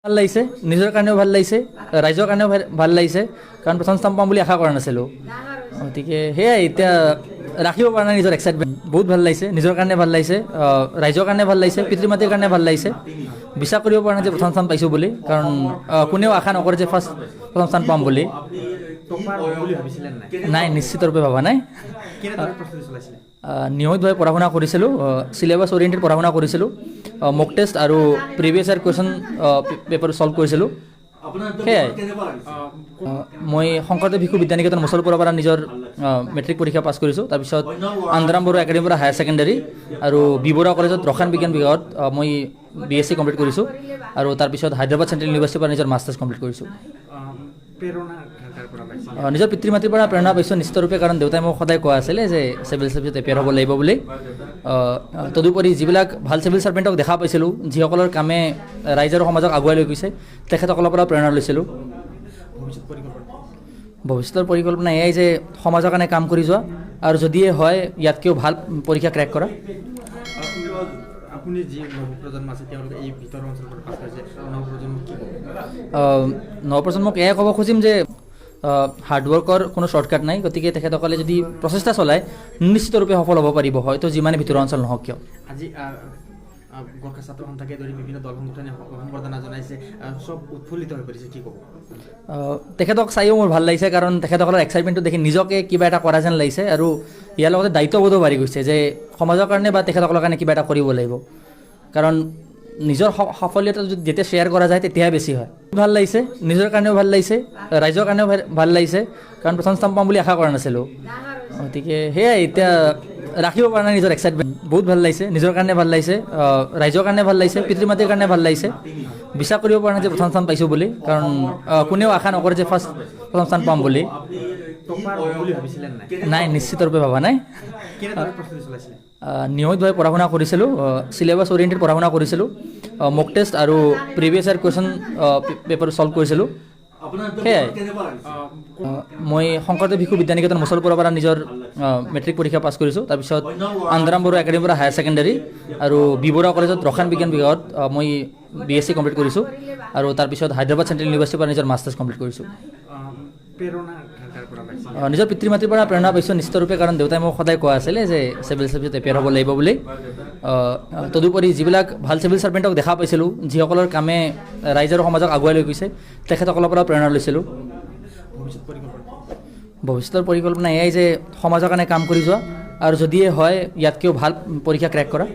ভাল লাগিছে, নিজৰ কাৰণেও ভাল লাগিছে, ৰাইজৰ কাৰণেও ভাল লাগিছে, কাৰণ প্ৰথম স্থান পাম বুলি আশা কৰা নাছিলোঁ। গতিকে সেয়াই এতিয়া ৰাখিব পৰা নাই নিজৰ এক্সাইটমেণ্ট। বহুত ভাল লাগিছে, নিজৰ কাৰণে ভাল লাগিছে, ৰাইজৰ কাৰণে ভাল লাগিছে, পিতৃ মাতৃৰ কাৰণে ভাল লাগিছে। বিশ্বাস কৰিব পৰা নাই যে প্ৰথম স্থান পাইছোঁ বুলি, কাৰণ কোনেও আশা নকৰে যে প্ৰথম স্থান পাম বুলি। নাই, নিশ্চিত ৰূপে ভবা নাই। নিয়মিতভাৱে পঢ়া শুনা কৰিছিলোঁ, চিলেবাছ অৰিয়েণ্টেড পঢ়া শুনা কৰিছিলোঁ, মক টেষ্ট আৰু previous year question paper solve কৰিছিলোঁ। সেয়াই মই শংকৰদেৱ শিশু বিদ্যানিকেতন মুছলপুৰৰ পৰা নিজৰ মেট্ৰিক পৰীক্ষা পাছ কৰিছোঁ। তাৰপিছত আন্ধাৰাম বড়ো একাডেমীৰ পৰা হায়াৰ ছেকেণ্ডেৰী আৰু বি বৰুৱা কলেজত ৰসায়ন বিজ্ঞান বিভাগত মই BSc কমপ্লিট কৰিছোঁ আৰু তাৰপিছত হায়দৰাবাদ চেণ্ট্ৰেল ইউনিভাৰ্চিটিৰ পৰা নিজৰ মাষ্টাৰ্ছ কমপ্লিট কৰিছোঁ। নিজৰ পিতৃ মাতৃৰ পৰা প্ৰেৰণা পাইছোঁ নিশ্চিতৰূপে, কাৰণ দেউতাই মোক সদায় কোৱা আছিলে যে চিভিল ছাৰ্ভিচত এপিয়াৰ হ'ব লাগিব বুলি। তদুপৰি যিবিলাক ভাল চিভিল ছাৰ্ভেণ্টক দেখা পাইছিলোঁ, যিসকলৰ কামে ৰাইজ আৰু সমাজক আগুৱাই লৈ গৈছে, তেখেতসকলৰ পৰা প্ৰেৰণা লৈছিলোঁ। ভৱিষ্যতৰ পৰিকল্পনা এয়াই যে সমাজৰ কাৰণে কাম কৰি যোৱা আৰু যদিয়ে হয় ইয়াতকৈও ভাল পৰীক্ষা ক্ৰেক কৰা। নৱপ্ৰজন্মক এয়াই ক'ব খুজিম যে হাৰ্ডৱৰ্কৰ কোনো শ্বৰ্টকাট নাই। গতিকে তেখেতসকলে যদি প্ৰচেষ্টা চলায় নিশ্চিতৰূপে সফল হ'ব পাৰিব, হয়তো যিমানে ভিতৰুৱা অঞ্চল নহওক কিয়। আজি গোৰ্খা ছাত্ৰ সন্থাকে ধৰি বিভিন্ন দল সংগঠনে সম্বৰ্ধনা জনাইছে, চব উৎফুল্লিত হৈ পৰিছে, কি ক'ব? তেখেতক চাইও মোৰ ভাল লাগিছে, কাৰণ তেখেতসকলৰ এক্সাইটমেণ্টটো দেখি নিজকে কিবা এটা কৰা যেন লাগিছে আৰু ইয়াৰ লগতে দায়িত্ববোধো বাঢ়ি গৈছে যে সমাজৰ কাৰণে বা তেখেতসকলৰ কাৰণে কিবা এটা কৰিব লাগিব, কাৰণ নিজৰ সফলতা যদি যেতিয়া শ্বেয়াৰ কৰা যায় তেতিয়াহে বেছি হয়। ভাল লাগিছে, নিজৰ কাৰণেও ভাল লাগিছে, ৰাইজৰ কাৰণেও ভাল লাগিছে, কাৰণ প্ৰথম স্থান পাম বুলি আশা কৰা নাছিলোঁ। গতিকে সেয়াই এতিয়া ৰাখিব পৰা নাই নিজৰ এক্সাইটমেণ্ট। বহুত ভাল লাগিছে, নিজৰ কাৰণে ভাল লাগিছে, ৰাইজৰ কাৰণে ভাল লাগিছে, পিতৃ মাতৃৰ কাৰণে ভাল লাগিছে। বিশ্বাস কৰিব পৰা নাই যে প্ৰথম স্থান পাইছোঁ বুলি, কাৰণ কোনেও আশা নকৰে যে প্ৰথম স্থান পাম বুলি। নাই, নিশ্চিত ৰূপে ভবা নাই। নিয়মিতভাৱে পঢ়া শুনা কৰিছিলোঁ, চিলেবাছ অৰিয়েণ্টেড পঢ়া শুনা কৰিছিলোঁ, মক টেষ্ট আৰু previous year question paper solve কৰিছিলোঁ। সেয়াই মই শংকৰদেৱ শিশু বিদ্যানিকেতন মুছলপুৰৰ পৰা নিজৰ মেট্ৰিক পৰীক্ষা পাছ কৰিছোঁ। তাৰপিছত আন্ধাৰাম বড়ো একাডেমীৰ পৰা হায়াৰ ছেকেণ্ডেৰী আৰু বি বৰুৱা কলেজত ৰসায়ন বিজ্ঞান বিভাগত মই BSc কমপ্লিট কৰিছোঁ আৰু তাৰপিছত হায়দৰাবাদ চেণ্ট্ৰেল ইউনিভাৰ্চিটিৰ পৰা নিজৰ মাষ্টাৰ্ছ কমপ্লিট কৰিছোঁ। নিজৰ পিতৃ মাতৃৰ পৰা প্ৰেৰণা পাইছোঁ নিশ্চিতৰূপে, কাৰণ দেউতাই মোক সদায় কোৱা আছিলে যে চিভিল ছাৰ্ভিচত এপিয়াৰ হ'ব লাগিব বুলি। তদুপৰি যিবিলাক ভাল চিভিল ছাৰ্ভেণ্টক দেখা পাইছিলোঁ, যিসকলৰ কামে ৰাইজ আৰু সমাজক আগুৱাই লৈ গৈছে, তেখেতসকলৰ পৰা প্ৰেৰণা লৈছিলোঁ। ভৱিষ্যতৰ পৰিকল্পনা এয়াই যে সমাজৰ কাৰণে কাম কৰি যোৱা আৰু যদিয়ে হয় ইয়াতকৈও ভাল পৰীক্ষা ক্ৰেক কৰা।